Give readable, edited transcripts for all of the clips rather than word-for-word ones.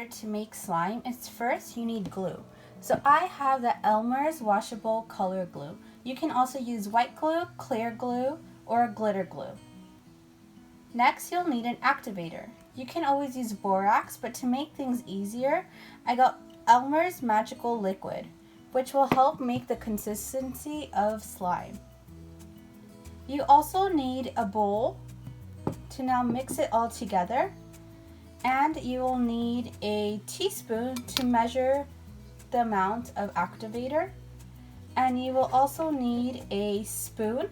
order to make slime is first you need glue. So I have the Elmer's washable color glue. You can also use white glue, clear glue, or glitter glue. Next, you'll need an activator. You can always use borax, but to make things easier, I got Elmer's Magical Liquid, which will help make the consistency of slime. You also need a bowl to now mix it all together, and you will need a teaspoon to measure the amount of activator, and you will also need a spoon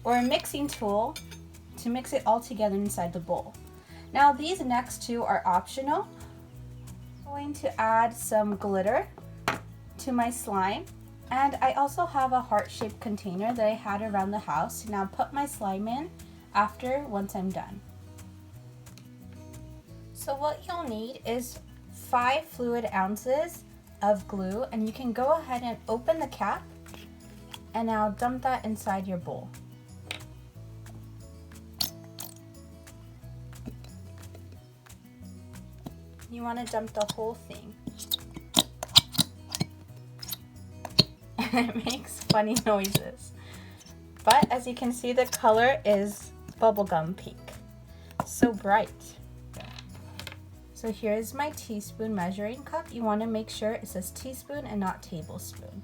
or a mixing tool to mix it all together inside the bowl. Now these next two are optional. I'm going to add some glitter to my slime, and I also have a heart-shaped container that I had around the house to now put my slime in once I'm done. So what you'll need is 5 fluid ounces of glue, and you can go ahead and open the cap and now dump that inside your bowl. You want to dump the whole thing. And it makes funny noises. But as you can see, the color is bubblegum pink. So bright. So here's my teaspoon measuring cup. You want to make sure it says teaspoon and not tablespoon.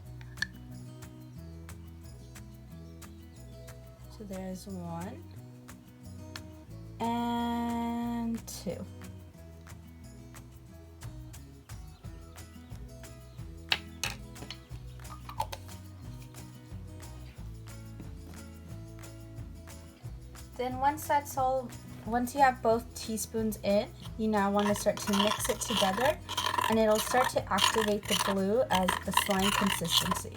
So there's 1 and 2. Then once you have both teaspoons in, you now want to start to mix it together, and it'll start to activate the glue as a slime consistency.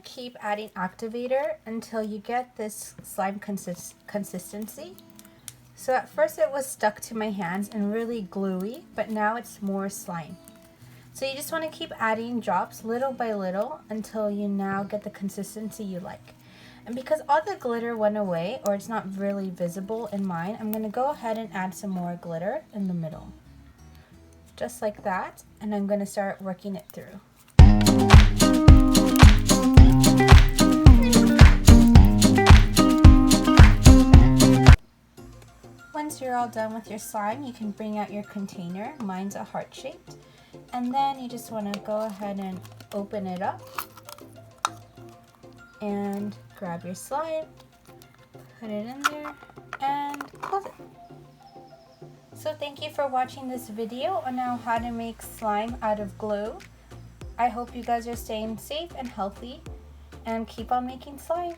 Keep adding activator until you get this slime consistency. So at first it was stuck to my hands and really gluey, but now it's more slime. So you just want to keep adding drops little by little until you now get the consistency you like. And because all the glitter went away, or it's not really visible in mine, I'm going to go ahead and add some more glitter in the middle. Just like that, and I'm going to start working it through. Once you're all done with your slime, you can bring out your container. Mine's a heart shaped. And then you just want to go ahead and open it up and grab your slime, put it in there, and close it. So thank you for watching this video on how to make slime out of glue. I hope you guys are staying safe and healthy, and keep on making slime.